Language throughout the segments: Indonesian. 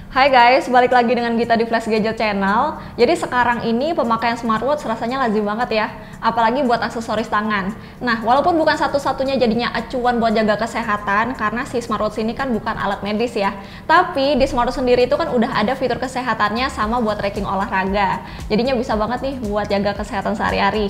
Hai guys, balik lagi dengan Gita di Flash Gadget Channel. Jadi sekarang ini pemakaian smartwatch rasanya lazim banget ya, apalagi buat aksesoris tangan. Nah, walaupun bukan satu-satunya jadinya acuan buat jaga kesehatan, karena si smartwatch ini kan bukan alat medis ya. Tapi di smartwatch sendiri itu kan udah ada fitur kesehatannya sama buat tracking olahraga. Jadinya bisa banget nih buat jaga kesehatan sehari-hari.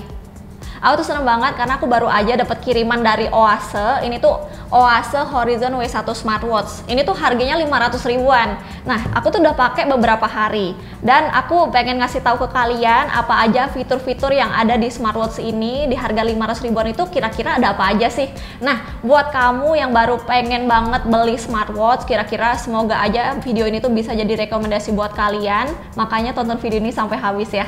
Aku tuh seneng banget karena aku baru aja dapat kiriman dari Oase. Ini tuh Oase Horizon W1 Smartwatch. Ini tuh harganya 500 ribuan. Nah, aku tuh udah pakai beberapa hari dan aku pengen ngasih tahu ke kalian apa aja fitur-fitur yang ada di smartwatch ini di harga 500 ribuan itu kira-kira ada apa aja sih. Nah, buat kamu yang baru pengen banget beli smartwatch, kira-kira semoga aja video ini tuh bisa jadi rekomendasi buat kalian. Makanya tonton video ini sampai habis ya.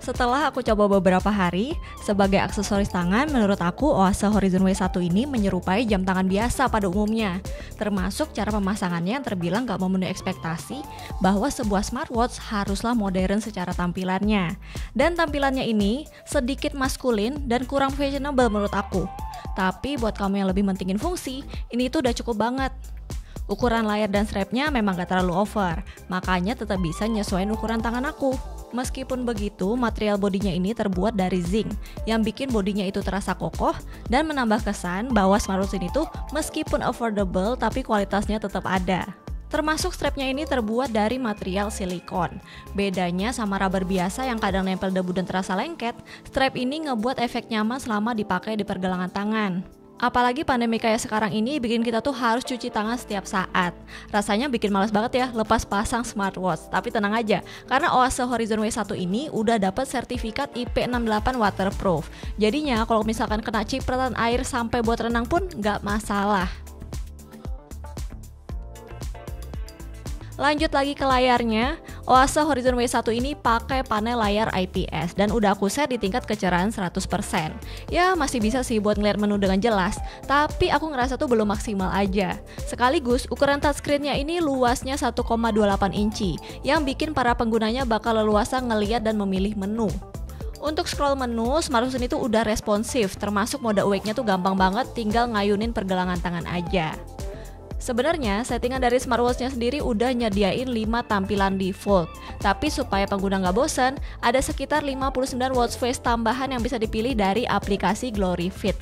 Setelah aku coba beberapa hari, sebagai aksesoris tangan, menurut aku Oase Horizon W1 ini menyerupai jam tangan biasa pada umumnya. Termasuk cara pemasangannya yang terbilang gak memenuhi ekspektasi bahwa sebuah smartwatch haruslah modern secara tampilannya. Dan tampilannya ini sedikit maskulin dan kurang fashionable menurut aku. Tapi buat kamu yang lebih mentingin fungsi, ini tuh udah cukup banget. Ukuran layar dan strapnya memang gak terlalu over, makanya tetap bisa nyesuaiin ukuran tangan aku. Meskipun begitu, material bodinya ini terbuat dari zinc, yang bikin bodinya itu terasa kokoh dan menambah kesan bahwa smartwatch ini tuh meskipun affordable tapi kualitasnya tetap ada. Termasuk strapnya ini terbuat dari material silikon. Bedanya sama rubber biasa yang kadang nempel debu dan terasa lengket, strap ini ngebuat efek nyaman selama dipakai di pergelangan tangan. Apalagi pandemi kayak sekarang ini bikin kita tuh harus cuci tangan setiap saat. Rasanya bikin males banget ya lepas pasang smartwatch. Tapi tenang aja, karena Oase Horizon W1 ini udah dapat sertifikat IP68 waterproof. Jadinya kalau misalkan kena cipratan air sampai buat renang pun nggak masalah. Lanjut lagi ke layarnya, Oase Horizon W1 ini pakai panel layar IPS dan udah aku set di tingkat kecerahan 100%. Ya masih bisa sih buat ngeliat menu dengan jelas, tapi aku ngerasa tuh belum maksimal aja. Sekaligus ukuran touchscreen-nya ini luasnya 1,28 inci, yang bikin para penggunanya bakal leluasa ngeliat dan memilih menu. Untuk scroll menu, smartwatch ini tuh udah responsif, termasuk mode awake-nya tuh gampang banget, tinggal ngayunin pergelangan tangan aja. Sebenarnya settingan dari smartwatch-nya sendiri udah nyediain 5 tampilan default. Tapi supaya pengguna nggak bosan, ada sekitar 59 watch face tambahan yang bisa dipilih dari aplikasi GloryFit.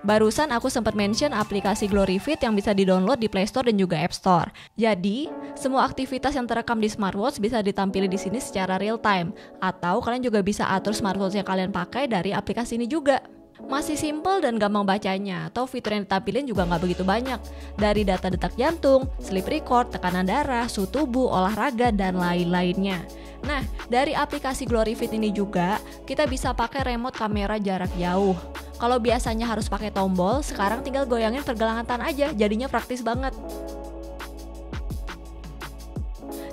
Barusan aku sempat mention aplikasi GloryFit yang bisa di-download di Play Store dan juga App Store. Jadi, semua aktivitas yang terekam di smartwatch bisa ditampilkan di sini secara real time. Atau kalian juga bisa atur smartwatch yang kalian pakai dari aplikasi ini juga. Masih simple dan gampang bacanya, atau fitur yang ditampilin juga nggak begitu banyak. Dari data detak jantung, sleep record, tekanan darah, suhu tubuh, olahraga, dan lain-lainnya. Nah, dari aplikasi GloryFit ini juga, kita bisa pakai remote kamera jarak jauh. Kalau biasanya harus pakai tombol, sekarang tinggal goyangin pergelangan tangan aja, jadinya praktis banget.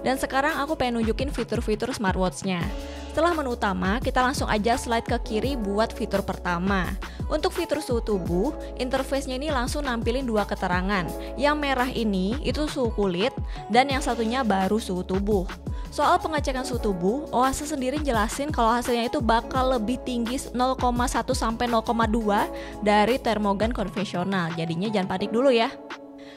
Dan sekarang aku pengen nunjukin fitur-fitur smartwatch-nya. Setelah menu utama, kita langsung aja slide ke kiri buat fitur pertama. Untuk fitur suhu tubuh, interface-nya ini langsung nampilin dua keterangan. Yang merah ini itu suhu kulit, dan yang satunya baru suhu tubuh. Soal pengecekan suhu tubuh, Oase sendiri jelasin kalau hasilnya itu bakal lebih tinggi 0,1 sampai 0,2 dari termogan konvensional. Jadinya jangan panik dulu ya.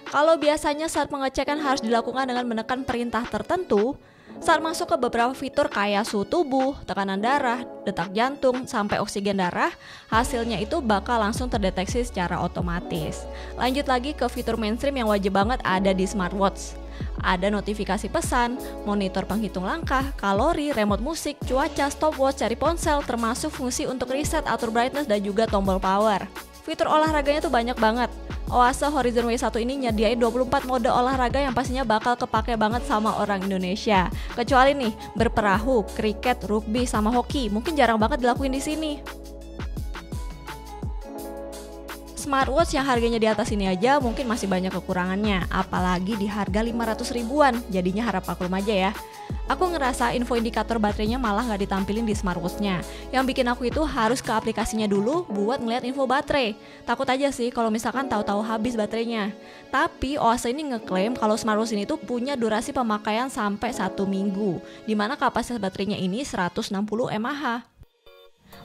Kalau biasanya saat pengecekan harus dilakukan dengan menekan perintah tertentu, saat masuk ke beberapa fitur kayak suhu tubuh, tekanan darah, detak jantung, sampai oksigen darah, hasilnya itu bakal langsung terdeteksi secara otomatis. Lanjut lagi ke fitur mainstream yang wajib banget ada di smartwatch. Ada notifikasi pesan, monitor penghitung langkah, kalori, remote musik, cuaca, stopwatch, cari ponsel, termasuk fungsi untuk reset, atur brightness, dan juga tombol power. Fitur olahraganya tuh banyak banget. Oase Horizon W1 ini nyediain 24 mode olahraga yang pastinya bakal kepake banget sama orang Indonesia. Kecuali nih, berperahu, kriket, rugby, sama hoki. Mungkin jarang banget dilakuin di sini. Smartwatch yang harganya di atas ini aja mungkin masih banyak kekurangannya, apalagi di harga 500 ribuan, jadinya harap maklum aja ya. Aku ngerasa info indikator baterainya malah nggak ditampilin di smartwatch-nya. Yang bikin aku itu harus ke aplikasinya dulu buat ngeliat info baterai. Takut aja sih kalau misalkan tahu-tahu habis baterainya. Tapi Oase ini ngeklaim kalau smartwatch ini tuh punya durasi pemakaian sampai 1 minggu, dimana kapasitas baterainya ini 160 mAh.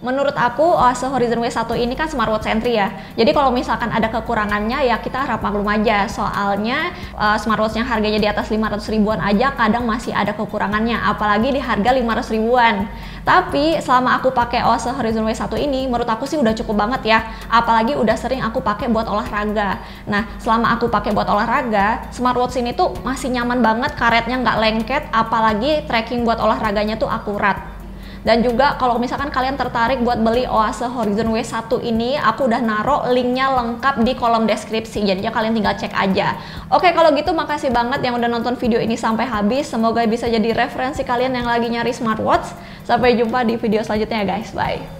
Menurut aku Oase Horizon W1 ini kan smartwatch entry ya. Jadi kalau misalkan ada kekurangannya ya kita harap maklum aja. Soalnya smartwatch yang harganya di atas 500 ribuan aja kadang masih ada kekurangannya, apalagi di harga 500 ribuan. Tapi selama aku pakai Oase Horizon W1 ini menurut aku sih udah cukup banget ya. Apalagi udah sering aku pakai buat olahraga. Nah, selama aku pakai buat olahraga, smartwatch ini tuh masih nyaman banget, karetnya nggak lengket, apalagi tracking buat olahraganya tuh akurat. Dan juga kalau misalkan kalian tertarik buat beli Oase Horizon W1 ini, aku udah naruh linknya lengkap di kolom deskripsi, jadinya kalian tinggal cek aja. Oke, kalau gitu makasih banget yang udah nonton video ini sampai habis. Semoga bisa jadi referensi kalian yang lagi nyari smartwatch. Sampai jumpa di video selanjutnya guys, bye.